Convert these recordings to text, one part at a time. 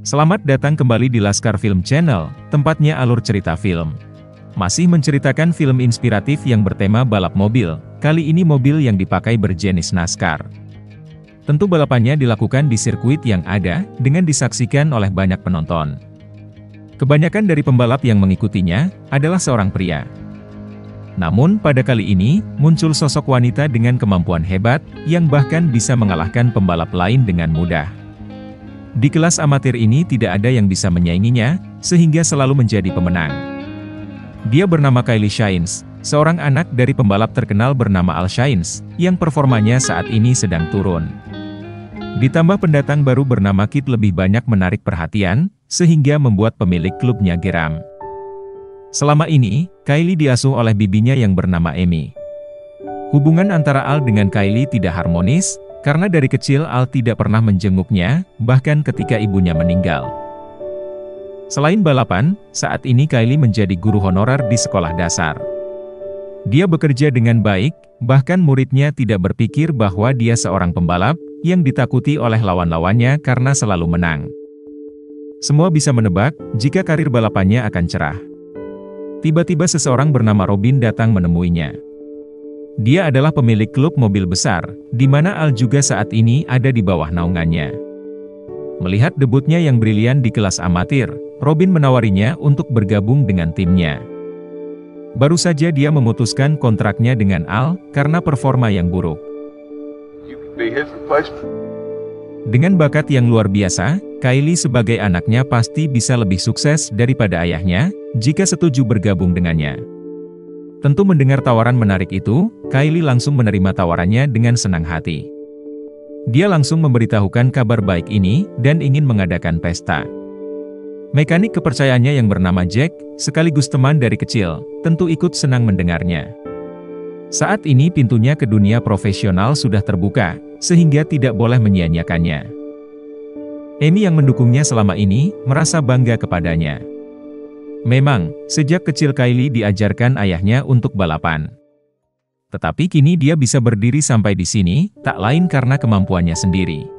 Selamat datang kembali di Laskar Film Channel, tempatnya alur cerita film. Masih menceritakan film inspiratif yang bertema balap mobil, kali ini mobil yang dipakai berjenis NASCAR. Tentu balapannya dilakukan di sirkuit yang ada, dengan disaksikan oleh banyak penonton. Kebanyakan dari pembalap yang mengikutinya, adalah seorang pria. Namun pada kali ini, muncul sosok wanita dengan kemampuan hebat, yang bahkan bisa mengalahkan pembalap lain dengan mudah. Di kelas amatir ini tidak ada yang bisa menyainginya, sehingga selalu menjadi pemenang. Dia bernama Kylie Sainz, seorang anak dari pembalap terkenal bernama Al Sainz, yang performanya saat ini sedang turun. Ditambah pendatang baru bernama Kit lebih banyak menarik perhatian, sehingga membuat pemilik klubnya geram. Selama ini, Kylie diasuh oleh bibinya yang bernama Amy. Hubungan antara Al dengan Kylie tidak harmonis, karena dari kecil Al tidak pernah menjenguknya, bahkan ketika ibunya meninggal. Selain balapan, saat ini Kylie menjadi guru honorer di sekolah dasar. Dia bekerja dengan baik, bahkan muridnya tidak berpikir bahwa dia seorang pembalap, yang ditakuti oleh lawan-lawannya karena selalu menang. Semua bisa menebak, jika karir balapannya akan cerah. Tiba-tiba seseorang bernama Robin datang menemuinya. Dia adalah pemilik klub mobil besar, di mana Al juga saat ini ada di bawah naungannya. Melihat debutnya yang brilian di kelas amatir, Robin menawarinya untuk bergabung dengan timnya. Baru saja dia memutuskan kontraknya dengan Al, karena performa yang buruk. Dengan bakat yang luar biasa, Kylie sebagai anaknya pasti bisa lebih sukses daripada ayahnya, jika setuju bergabung dengannya. Tentu mendengar tawaran menarik itu, Kylie langsung menerima tawarannya dengan senang hati. Dia langsung memberitahukan kabar baik ini, dan ingin mengadakan pesta. Mekanik kepercayaannya yang bernama Jack, sekaligus teman dari kecil, tentu ikut senang mendengarnya. Saat ini pintunya ke dunia profesional sudah terbuka, sehingga tidak boleh menyia-nyiakannya. Amy yang mendukungnya selama ini, merasa bangga kepadanya. Memang, sejak kecil Kylie diajarkan ayahnya untuk balapan. Tetapi kini dia bisa berdiri sampai di sini, tak lain karena kemampuannya sendiri.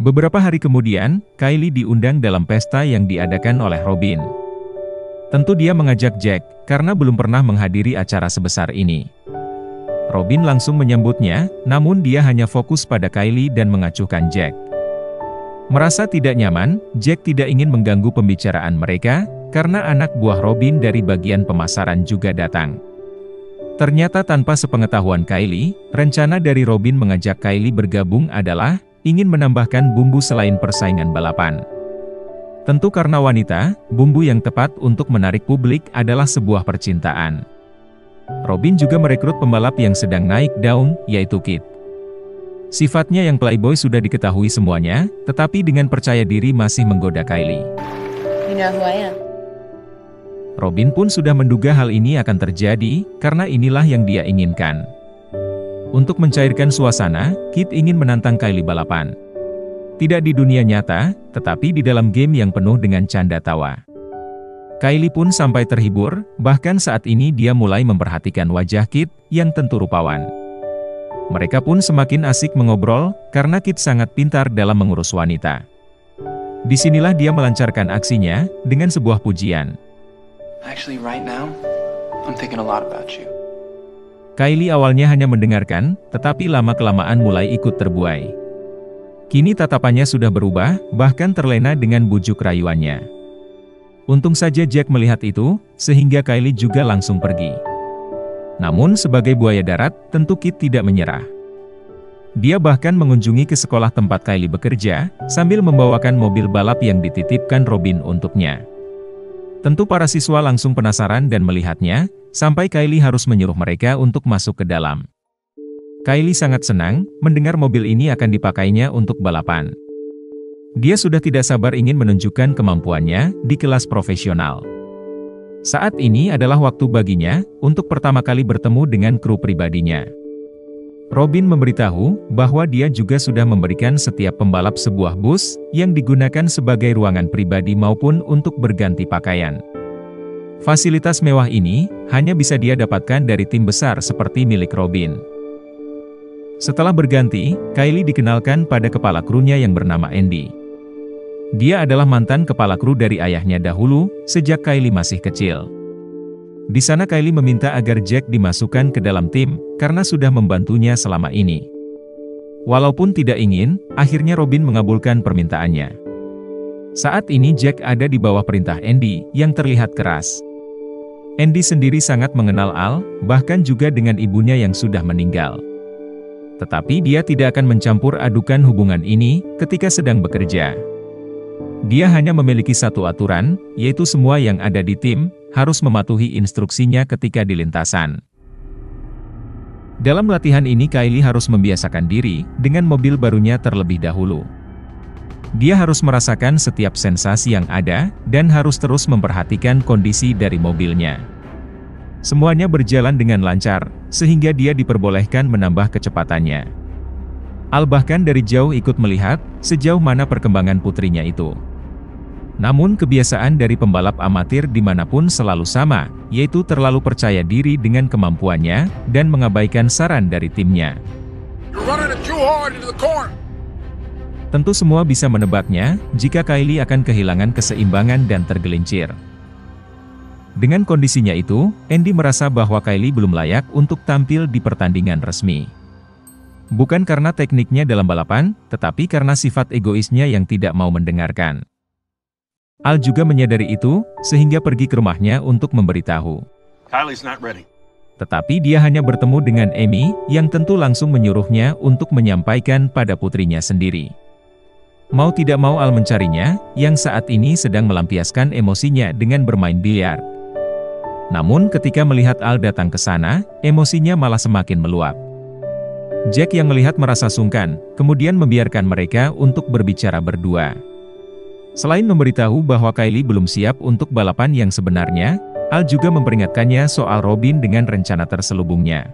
Beberapa hari kemudian, Kylie diundang dalam pesta yang diadakan oleh Robin. Tentu dia mengajak Jack, karena belum pernah menghadiri acara sebesar ini. Robin langsung menyambutnya, namun dia hanya fokus pada Kylie dan mengacuhkan Jack. Merasa tidak nyaman, Jack tidak ingin mengganggu pembicaraan mereka, karena anak buah Robin dari bagian pemasaran juga datang. Ternyata tanpa sepengetahuan Kylie, rencana dari Robin mengajak Kylie bergabung adalah, ingin menambahkan bumbu selain persaingan balapan. Tentu karena wanita, bumbu yang tepat untuk menarik publik adalah sebuah percintaan. Robin juga merekrut pembalap yang sedang naik daun, yaitu Kit. Sifatnya yang playboy sudah diketahui semuanya, tetapi dengan percaya diri masih menggoda Kylie. You know who I am? Robin pun sudah menduga hal ini akan terjadi, karena inilah yang dia inginkan. Untuk mencairkan suasana, Kit ingin menantang Kylie balapan. Tidak di dunia nyata, tetapi di dalam game yang penuh dengan canda tawa. Kylie pun sampai terhibur, bahkan saat ini dia mulai memperhatikan wajah Kit, yang tentu rupawan. Mereka pun semakin asik mengobrol, karena Kit sangat pintar dalam mengurus wanita. Disinilah dia melancarkan aksinya, dengan sebuah pujian. Actually, right now, I'm thinking a lot about you. Kylie awalnya hanya mendengarkan, tetapi lama-kelamaan mulai ikut terbuai. Kini tatapannya sudah berubah, bahkan terlena dengan bujuk rayuannya. Untung saja Jack melihat itu, sehingga Kylie juga langsung pergi. Namun sebagai buaya darat, tentu Kit tidak menyerah. Dia bahkan mengunjungi ke sekolah tempat Kylie bekerja, sambil membawakan mobil balap yang dititipkan Robin untuknya. Tentu para siswa langsung penasaran dan melihatnya, sampai Kylie harus menyuruh mereka untuk masuk ke dalam. Kylie sangat senang, mendengar mobil ini akan dipakainya untuk balapan. Dia sudah tidak sabar ingin menunjukkan kemampuannya, di kelas profesional. Saat ini adalah waktu baginya, untuk pertama kali bertemu dengan kru pribadinya. Robin memberitahu, bahwa dia juga sudah memberikan setiap pembalap sebuah bus, yang digunakan sebagai ruangan pribadi maupun untuk berganti pakaian. Fasilitas mewah ini hanya bisa dia dapatkan dari tim besar seperti milik Robin. Setelah berganti, Kylie dikenalkan pada kepala krunya yang bernama Andy. Dia adalah mantan kepala kru dari ayahnya dahulu, sejak Kylie masih kecil. Di sana Kylie meminta agar Jack dimasukkan ke dalam tim, karena sudah membantunya selama ini. Walaupun tidak ingin, akhirnya Robin mengabulkan permintaannya. Saat ini Jack ada di bawah perintah Andy, yang terlihat keras. Andy sendiri sangat mengenal Al, bahkan juga dengan ibunya yang sudah meninggal. Tetapi dia tidak akan mencampur adukan hubungan ini ketika sedang bekerja. Dia hanya memiliki satu aturan, yaitu semua yang ada di tim harus mematuhi instruksinya ketika di lintasan. Dalam latihan ini Kylie harus membiasakan diri dengan mobil barunya terlebih dahulu. Dia harus merasakan setiap sensasi yang ada, dan harus terus memperhatikan kondisi dari mobilnya. Semuanya berjalan dengan lancar, sehingga dia diperbolehkan menambah kecepatannya. Al bahkan dari jauh ikut melihat, sejauh mana perkembangan putrinya itu. Namun kebiasaan dari pembalap amatir dimanapun selalu sama, yaitu terlalu percaya diri dengan kemampuannya, dan mengabaikan saran dari timnya. Tentu semua bisa menebaknya, jika Kylie akan kehilangan keseimbangan dan tergelincir. Dengan kondisinya itu, Andy merasa bahwa Kylie belum layak untuk tampil di pertandingan resmi. Bukan karena tekniknya dalam balapan, tetapi karena sifat egoisnya yang tidak mau mendengarkan. Al juga menyadari itu, sehingga pergi ke rumahnya untuk memberitahu. Kylie's not ready. Tetapi dia hanya bertemu dengan Amy, yang tentu langsung menyuruhnya untuk menyampaikan pada putrinya sendiri. Mau tidak mau Al mencarinya, yang saat ini sedang melampiaskan emosinya dengan bermain biliar. Namun ketika melihat Al datang ke sana, emosinya malah semakin meluap. Jack yang melihat merasa sungkan, kemudian membiarkan mereka untuk berbicara berdua. Selain memberitahu bahwa Kylie belum siap untuk balapan yang sebenarnya, Al juga memperingatkannya soal Robin dengan rencana terselubungnya.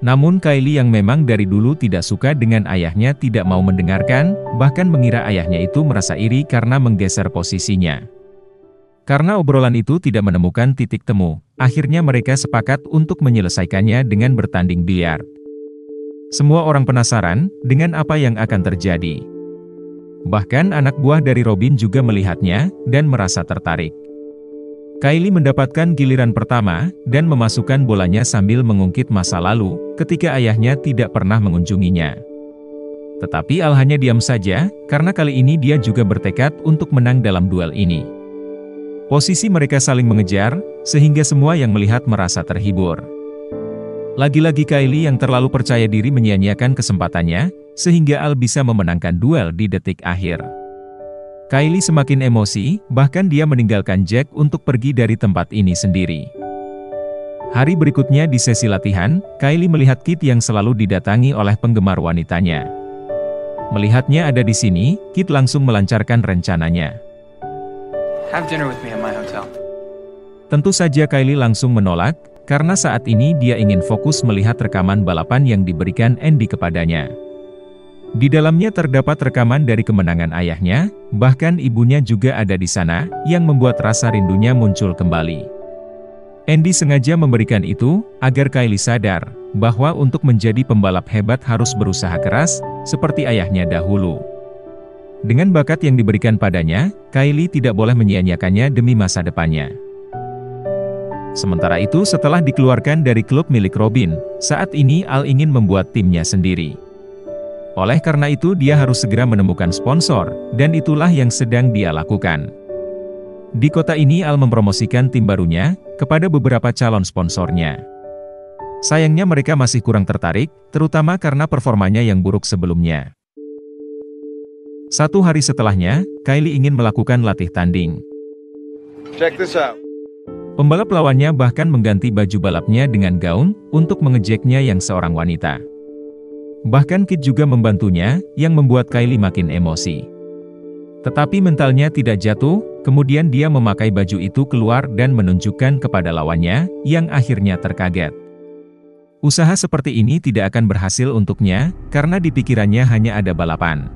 Namun Kylie yang memang dari dulu tidak suka dengan ayahnya tidak mau mendengarkan, bahkan mengira ayahnya itu merasa iri karena menggeser posisinya. Karena obrolan itu tidak menemukan titik temu, akhirnya mereka sepakat untuk menyelesaikannya dengan bertanding biliar. Semua orang penasaran dengan apa yang akan terjadi. Bahkan anak buah dari Robin juga melihatnya, dan merasa tertarik. Kylie mendapatkan giliran pertama, dan memasukkan bolanya sambil mengungkit masa lalu, ketika ayahnya tidak pernah mengunjunginya. Tetapi Al hanya diam saja, karena kali ini dia juga bertekad untuk menang dalam duel ini. Posisi mereka saling mengejar, sehingga semua yang melihat merasa terhibur. Lagi-lagi Kylie yang terlalu percaya diri menyia-nyiakan kesempatannya, sehingga Al bisa memenangkan duel di detik akhir. Kylie semakin emosi, bahkan dia meninggalkan Jack untuk pergi dari tempat ini sendiri. Hari berikutnya di sesi latihan, Kylie melihat Kit yang selalu didatangi oleh penggemar wanitanya. Melihatnya ada di sini, Kit langsung melancarkan rencananya. Have dinner with me at my hotel. Tentu saja Kylie langsung menolak, karena saat ini dia ingin fokus melihat rekaman balapan yang diberikan Andy kepadanya. Di dalamnya terdapat rekaman dari kemenangan ayahnya, bahkan ibunya juga ada di sana, yang membuat rasa rindunya muncul kembali. Andy sengaja memberikan itu, agar Kylie sadar, bahwa untuk menjadi pembalap hebat harus berusaha keras, seperti ayahnya dahulu. Dengan bakat yang diberikan padanya, Kylie tidak boleh menyia-nyiakannya demi masa depannya. Sementara itu setelah dikeluarkan dari klub milik Robin, saat ini Al ingin membuat timnya sendiri. Oleh karena itu dia harus segera menemukan sponsor, dan itulah yang sedang dia lakukan. Di kota ini Al mempromosikan tim barunya, kepada beberapa calon sponsornya. Sayangnya mereka masih kurang tertarik, terutama karena performanya yang buruk sebelumnya. Satu hari setelahnya, Kylie ingin melakukan latih tanding. Check this out. Pembalap lawannya bahkan mengganti baju balapnya dengan gaun, untuk mengejeknya yang seorang wanita. Bahkan Kit juga membantunya, yang membuat Kylie makin emosi. Tetapi mentalnya tidak jatuh, kemudian dia memakai baju itu keluar dan menunjukkan kepada lawannya, yang akhirnya terkaget. Usaha seperti ini tidak akan berhasil untuknya, karena di pikirannya hanya ada balapan.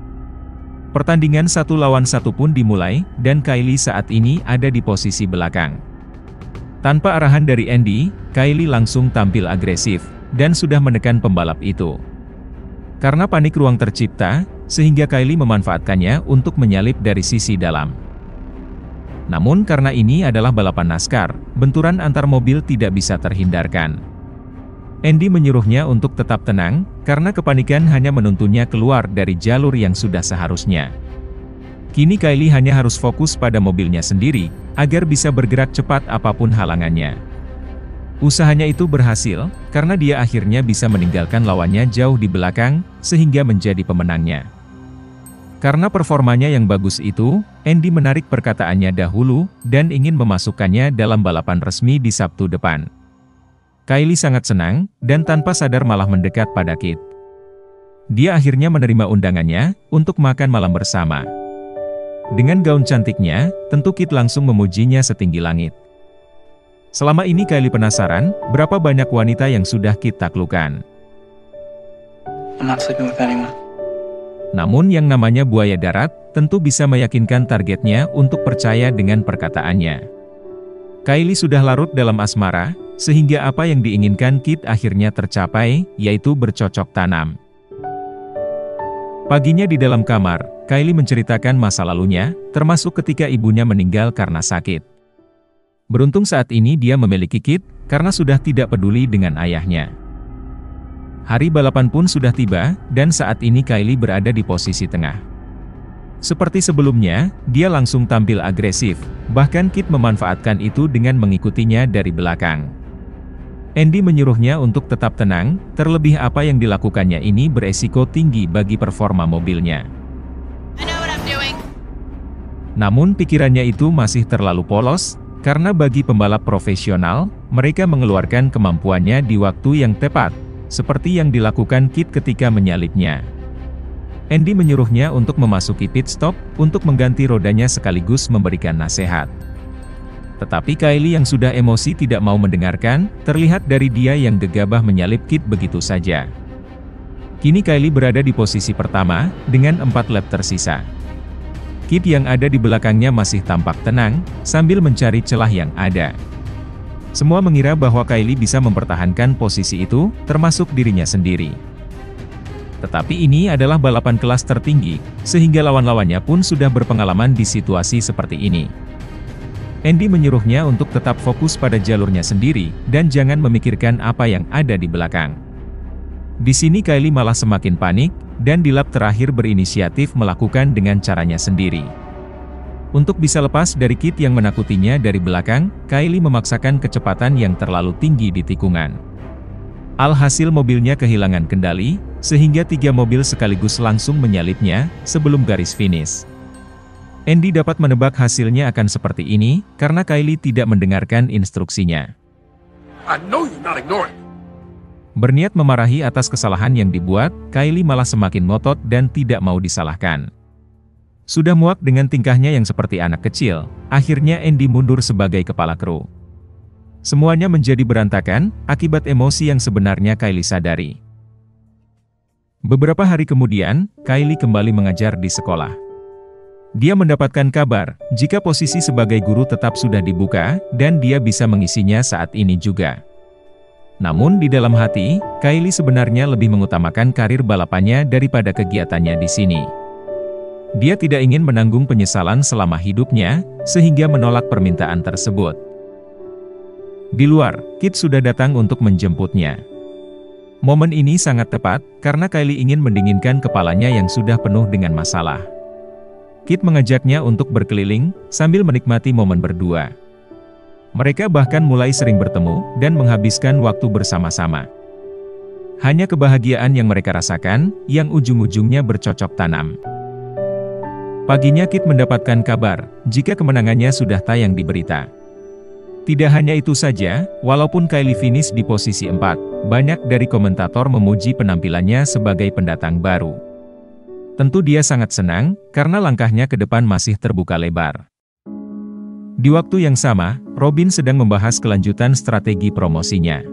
Pertandingan 1 lawan 1 pun dimulai, dan Kylie saat ini ada di posisi belakang. Tanpa arahan dari Andy, Kylie langsung tampil agresif, dan sudah menekan pembalap itu. Karena panik ruang tercipta, sehingga Kylie memanfaatkannya untuk menyalip dari sisi dalam. Namun karena ini adalah balapan NASCAR, benturan antar mobil tidak bisa terhindarkan. Andy menyuruhnya untuk tetap tenang, karena kepanikan hanya menuntunnya keluar dari jalur yang sudah seharusnya. Kini Kylie hanya harus fokus pada mobilnya sendiri, agar bisa bergerak cepat apapun halangannya. Usahanya itu berhasil, karena dia akhirnya bisa meninggalkan lawannya jauh di belakang, sehingga menjadi pemenangnya. Karena performanya yang bagus itu, Andy menarik perkataannya dahulu, dan ingin memasukkannya dalam balapan resmi di Sabtu depan. Kylie sangat senang, dan tanpa sadar malah mendekat pada Kit. Dia akhirnya menerima undangannya, untuk makan malam bersama. Dengan gaun cantiknya, tentu Kit langsung memujinya setinggi langit. Selama ini Kylie penasaran, berapa banyak wanita yang sudah Kit taklukkan. I'm not sleeping with anyone. Namun yang namanya buaya darat, tentu bisa meyakinkan targetnya untuk percaya dengan perkataannya. Kylie sudah larut dalam asmara, sehingga apa yang diinginkan Kit akhirnya tercapai, yaitu bercocok tanam. Paginya di dalam kamar, Kylie menceritakan masa lalunya, termasuk ketika ibunya meninggal karena sakit. Beruntung saat ini dia memiliki Kit, karena sudah tidak peduli dengan ayahnya. Hari balapan pun sudah tiba, dan saat ini Kylie berada di posisi tengah. Seperti sebelumnya, dia langsung tampil agresif, bahkan Kit memanfaatkan itu dengan mengikutinya dari belakang. Andy menyuruhnya untuk tetap tenang, terlebih apa yang dilakukannya ini beresiko tinggi bagi performa mobilnya. Namun pikirannya itu masih terlalu polos, karena bagi pembalap profesional, mereka mengeluarkan kemampuannya di waktu yang tepat, seperti yang dilakukan Kit ketika menyalipnya. Andy menyuruhnya untuk memasuki pit stop, untuk mengganti rodanya sekaligus memberikan nasihat. Tetapi Kylie yang sudah emosi tidak mau mendengarkan, terlihat dari dia yang gegabah menyalip Kit begitu saja. Kini Kylie berada di posisi pertama, dengan 4 lap tersisa. Kit yang ada di belakangnya masih tampak tenang, sambil mencari celah yang ada. Semua mengira bahwa Kylie bisa mempertahankan posisi itu, termasuk dirinya sendiri. Tetapi ini adalah balapan kelas tertinggi, sehingga lawan-lawannya pun sudah berpengalaman di situasi seperti ini. Andy menyuruhnya untuk tetap fokus pada jalurnya sendiri, dan jangan memikirkan apa yang ada di belakang. Di sini Kylie malah semakin panik, dan di lap terakhir berinisiatif melakukan dengan caranya sendiri. Untuk bisa lepas dari Kit yang menakutinya dari belakang, Kylie memaksakan kecepatan yang terlalu tinggi di tikungan. Alhasil mobilnya kehilangan kendali, sehingga 3 mobil sekaligus langsung menyalipnya, sebelum garis finish. Andy dapat menebak hasilnya akan seperti ini, karena Kylie tidak mendengarkan instruksinya. I know you're not ignoring. Berniat memarahi atas kesalahan yang dibuat, Kylie malah semakin ngotot dan tidak mau disalahkan. Sudah muak dengan tingkahnya yang seperti anak kecil, akhirnya Andy mundur sebagai kepala kru. Semuanya menjadi berantakan, akibat emosi yang sebenarnya Kylie sadari. Beberapa hari kemudian, Kylie kembali mengajar di sekolah. Dia mendapatkan kabar, jika posisi sebagai guru tetap sudah dibuka, dan dia bisa mengisinya saat ini juga. Namun di dalam hati, Kylie sebenarnya lebih mengutamakan karir balapannya daripada kegiatannya di sini. Dia tidak ingin menanggung penyesalan selama hidupnya, sehingga menolak permintaan tersebut. Di luar, Kit sudah datang untuk menjemputnya. Momen ini sangat tepat, karena Kylie ingin mendinginkan kepalanya yang sudah penuh dengan masalah. Kit mengajaknya untuk berkeliling, sambil menikmati momen berdua. Mereka bahkan mulai sering bertemu, dan menghabiskan waktu bersama-sama. Hanya kebahagiaan yang mereka rasakan, yang ujung-ujungnya bercocok tanam. Paginya Kit mendapatkan kabar, jika kemenangannya sudah tayang di berita. Tidak hanya itu saja, walaupun Kylie finish di posisi 4, banyak dari komentator memuji penampilannya sebagai pendatang baru. Tentu dia sangat senang, karena langkahnya ke depan masih terbuka lebar. Di waktu yang sama, Robin sedang membahas kelanjutan strategi promosinya.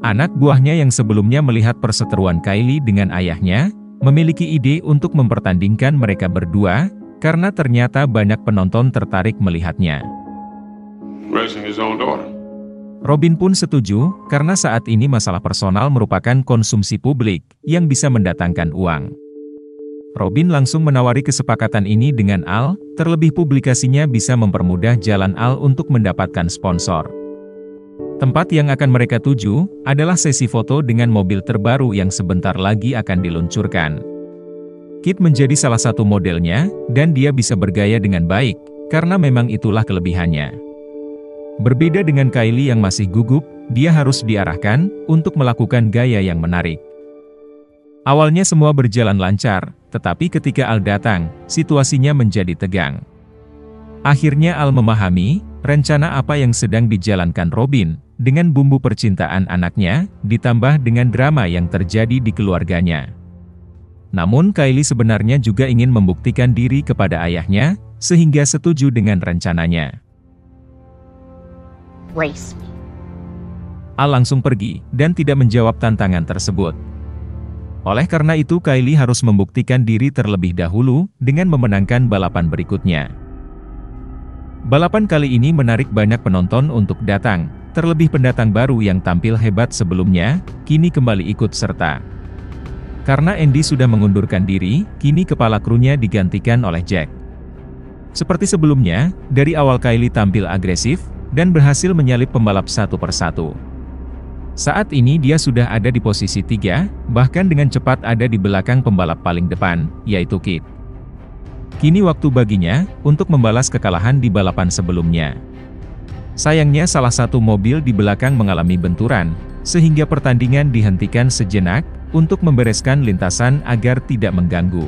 Anak buahnya yang sebelumnya melihat perseteruan Kylie dengan ayahnya, memiliki ide untuk mempertandingkan mereka berdua, karena ternyata banyak penonton tertarik melihatnya. Raising his own daughter. Robin pun setuju, karena saat ini masalah personal merupakan konsumsi publik, yang bisa mendatangkan uang. Robin langsung menawari kesepakatan ini dengan Al, terlebih publikasinya bisa mempermudah jalan Al untuk mendapatkan sponsor. Tempat yang akan mereka tuju, adalah sesi foto dengan mobil terbaru yang sebentar lagi akan diluncurkan. Kit menjadi salah satu modelnya, dan dia bisa bergaya dengan baik, karena memang itulah kelebihannya. Berbeda dengan Kylie yang masih gugup, dia harus diarahkan, untuk melakukan gaya yang menarik. Awalnya semua berjalan lancar, tetapi ketika Al datang, situasinya menjadi tegang. Akhirnya Al memahami, rencana apa yang sedang dijalankan Robin, dengan bumbu percintaan anaknya, ditambah dengan drama yang terjadi di keluarganya. Namun Kylie sebenarnya juga ingin membuktikan diri kepada ayahnya, sehingga setuju dengan rencananya. Race me. Al langsung pergi, dan tidak menjawab tantangan tersebut. Oleh karena itu Kylie harus membuktikan diri terlebih dahulu, dengan memenangkan balapan berikutnya. Balapan kali ini menarik banyak penonton untuk datang, terlebih pendatang baru yang tampil hebat sebelumnya, kini kembali ikut serta. Karena Andy sudah mengundurkan diri, kini kepala krunya digantikan oleh Jack. Seperti sebelumnya, dari awal Kylie tampil agresif, dan berhasil menyalip pembalap satu persatu. Saat ini dia sudah ada di posisi 3, bahkan dengan cepat ada di belakang pembalap paling depan, yaitu Kit. Kini waktu baginya, untuk membalas kekalahan di balapan sebelumnya. Sayangnya salah satu mobil di belakang mengalami benturan, sehingga pertandingan dihentikan sejenak, untuk membereskan lintasan agar tidak mengganggu.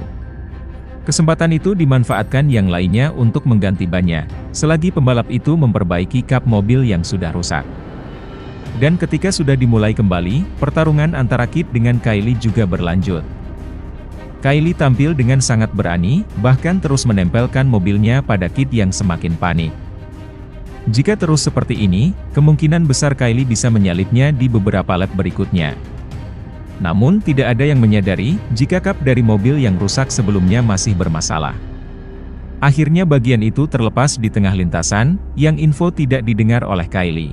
Kesempatan itu dimanfaatkan yang lainnya untuk mengganti bannya, selagi pembalap itu memperbaiki kap mobil yang sudah rusak. Dan ketika sudah dimulai kembali, pertarungan antara Kit dengan Kylie juga berlanjut. Kylie tampil dengan sangat berani, bahkan terus menempelkan mobilnya pada Kit yang semakin panik. Jika terus seperti ini, kemungkinan besar Kylie bisa menyalipnya di beberapa lap berikutnya. Namun tidak ada yang menyadari, jika kap dari mobil yang rusak sebelumnya masih bermasalah. Akhirnya bagian itu terlepas di tengah lintasan, yang info tidak didengar oleh Kylie.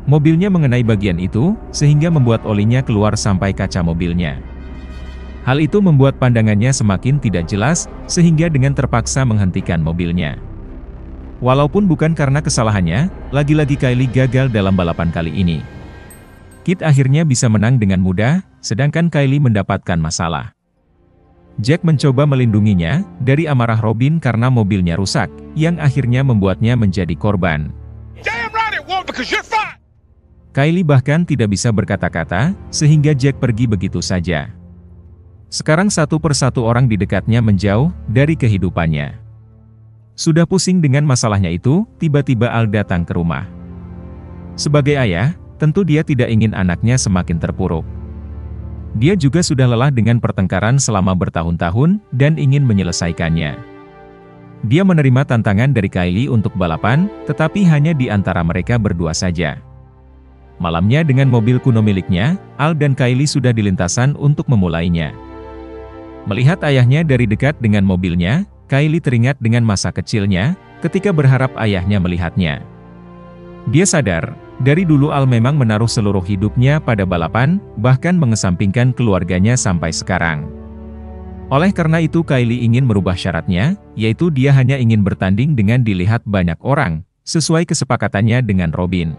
Mobilnya mengenai bagian itu, sehingga membuat olinya keluar sampai kaca mobilnya. Hal itu membuat pandangannya semakin tidak jelas, sehingga dengan terpaksa menghentikan mobilnya. Walaupun bukan karena kesalahannya, lagi-lagi Kylie gagal dalam balapan kali ini. Kit akhirnya bisa menang dengan mudah, sedangkan Kylie mendapatkan masalah. Jack mencoba melindunginya, dari amarah Robin karena mobilnya rusak, yang akhirnya membuatnya menjadi korban. Damn right it won't because you're fine. Kylie bahkan tidak bisa berkata-kata, sehingga Jack pergi begitu saja. Sekarang satu persatu orang di dekatnya menjauh dari kehidupannya. Sudah pusing dengan masalahnya itu, tiba-tiba Al datang ke rumah. Sebagai ayah, tentu dia tidak ingin anaknya semakin terpuruk. Dia juga sudah lelah dengan pertengkaran selama bertahun-tahun, dan ingin menyelesaikannya. Dia menerima tantangan dari Kylie untuk balapan, tetapi hanya di antara mereka berdua saja. Malamnya dengan mobil kuno miliknya, Al dan Kylie sudah di lintasan untuk memulainya. Melihat ayahnya dari dekat dengan mobilnya, Kylie teringat dengan masa kecilnya, ketika berharap ayahnya melihatnya. Dia sadar, dari dulu Al memang menaruh seluruh hidupnya pada balapan, bahkan mengesampingkan keluarganya sampai sekarang. Oleh karena itu Kylie ingin merubah syaratnya, yaitu dia hanya ingin bertanding dengan dilihat banyak orang, sesuai kesepakatannya dengan Robin.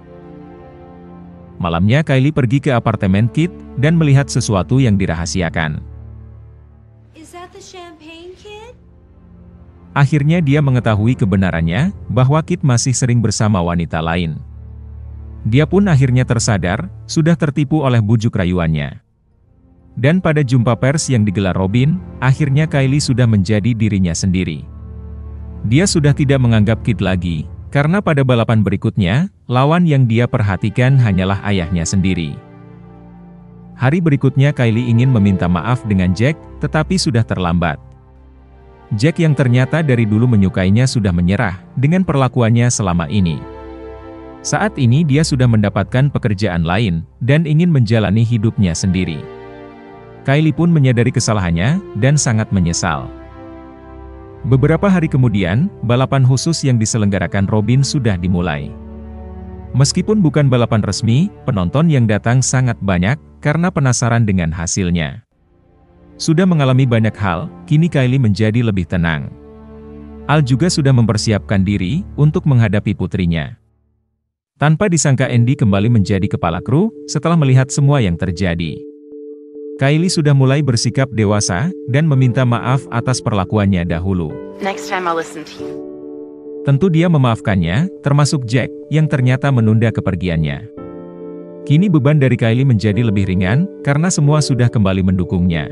Malamnya Kylie pergi ke apartemen Kit, dan melihat sesuatu yang dirahasiakan. Is that the champagne kid? Akhirnya dia mengetahui kebenarannya, bahwa Kit masih sering bersama wanita lain. Dia pun akhirnya tersadar, sudah tertipu oleh bujuk rayuannya. Dan pada jumpa pers yang digelar Robin, akhirnya Kylie sudah menjadi dirinya sendiri. Dia sudah tidak menganggap Kit lagi, karena pada balapan berikutnya, lawan yang dia perhatikan hanyalah ayahnya sendiri. Hari berikutnya Kylie ingin meminta maaf dengan Jack, tetapi sudah terlambat. Jack yang ternyata dari dulu menyukainya sudah menyerah, dengan perlakuannya selama ini. Saat ini dia sudah mendapatkan pekerjaan lain, dan ingin menjalani hidupnya sendiri. Kylie pun menyadari kesalahannya, dan sangat menyesal. Beberapa hari kemudian, balapan khusus yang diselenggarakan Robin sudah dimulai. Meskipun bukan balapan resmi, penonton yang datang sangat banyak karena penasaran dengan hasilnya. Sudah mengalami banyak hal, kini Kylie menjadi lebih tenang. Al juga sudah mempersiapkan diri untuk menghadapi putrinya. Tanpa disangka Andy kembali menjadi kepala kru setelah melihat semua yang terjadi. Kylie sudah mulai bersikap dewasa dan meminta maaf atas perlakuannya dahulu. Next time I'll listen to you. Tentu dia memaafkannya, termasuk Jack, yang ternyata menunda kepergiannya. Kini beban dari Kylie menjadi lebih ringan, karena semua sudah kembali mendukungnya.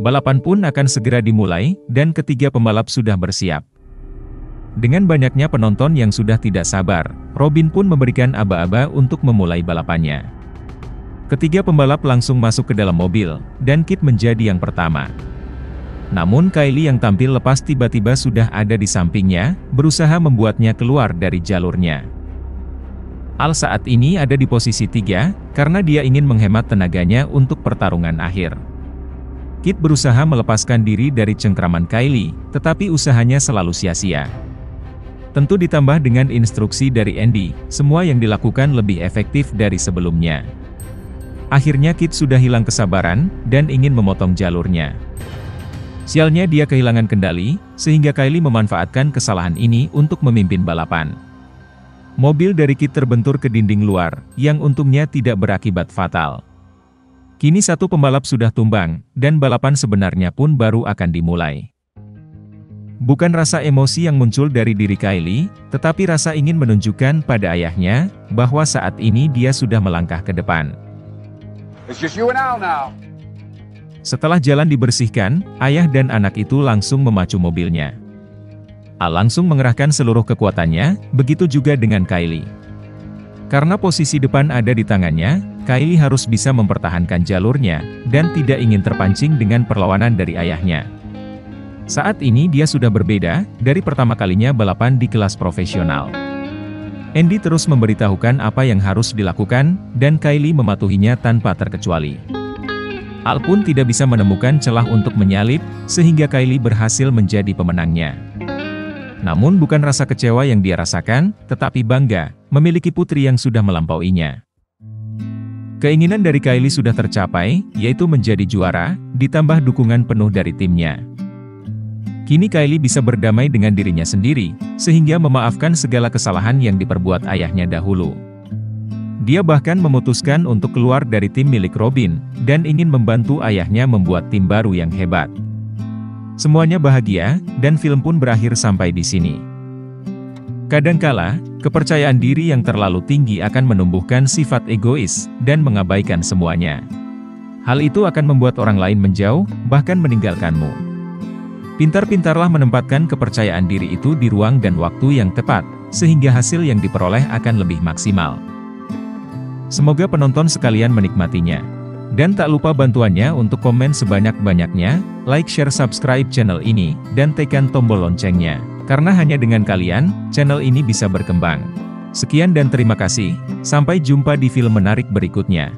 Balapan pun akan segera dimulai, dan ketiga pembalap sudah bersiap. Dengan banyaknya penonton yang sudah tidak sabar, Robin pun memberikan aba-aba untuk memulai balapannya. Ketiga pembalap langsung masuk ke dalam mobil, dan Kit menjadi yang pertama. Namun Kylie yang tampil lepas tiba-tiba sudah ada di sampingnya, berusaha membuatnya keluar dari jalurnya. Al saat ini ada di posisi 3, karena dia ingin menghemat tenaganya untuk pertarungan akhir. Kit berusaha melepaskan diri dari cengkraman Kylie, tetapi usahanya selalu sia-sia. Tentu ditambah dengan instruksi dari Andy, semua yang dilakukan lebih efektif dari sebelumnya. Akhirnya Kit sudah hilang kesabaran, dan ingin memotong jalurnya. Sialnya dia kehilangan kendali, sehingga Kylie memanfaatkan kesalahan ini untuk memimpin balapan. Mobil dari Kit terbentur ke dinding luar, yang untungnya tidak berakibat fatal. Kini satu pembalap sudah tumbang, dan balapan sebenarnya pun baru akan dimulai. Bukan rasa emosi yang muncul dari diri Kylie, tetapi rasa ingin menunjukkan pada ayahnya, bahwa saat ini dia sudah melangkah ke depan. It's just you and Al now. Setelah jalan dibersihkan, ayah dan anak itu langsung memacu mobilnya. Al langsung mengerahkan seluruh kekuatannya, begitu juga dengan Kylie. Karena posisi depan ada di tangannya, Kylie harus bisa mempertahankan jalurnya, dan tidak ingin terpancing dengan perlawanan dari ayahnya. Saat ini dia sudah berbeda, dari pertama kalinya balapan di kelas profesional. Andy terus memberitahukan apa yang harus dilakukan, dan Kylie mematuhinya tanpa terkecuali. Al pun tidak bisa menemukan celah untuk menyalip, sehingga Kylie berhasil menjadi pemenangnya. Namun bukan rasa kecewa yang dia rasakan, tetapi bangga, memiliki putri yang sudah melampauinya. Keinginan dari Kylie sudah tercapai, yaitu menjadi juara, ditambah dukungan penuh dari timnya. Kini Kylie bisa berdamai dengan dirinya sendiri, sehingga memaafkan segala kesalahan yang diperbuat ayahnya dahulu. Dia bahkan memutuskan untuk keluar dari tim milik Robin, dan ingin membantu ayahnya membuat tim baru yang hebat. Semuanya bahagia, dan film pun berakhir sampai di sini. Kadangkala, kepercayaan diri yang terlalu tinggi akan menumbuhkan sifat egois, dan mengabaikan semuanya. Hal itu akan membuat orang lain menjauh, bahkan meninggalkanmu. Pintar-pintarlah menempatkan kepercayaan diri itu di ruang dan waktu yang tepat, sehingga hasil yang diperoleh akan lebih maksimal. Semoga penonton sekalian menikmatinya. Dan tak lupa bantuannya untuk komen sebanyak-banyaknya, like, share, subscribe channel ini, dan tekan tombol loncengnya. Karena hanya dengan kalian, channel ini bisa berkembang. Sekian dan terima kasih, sampai jumpa di film menarik berikutnya.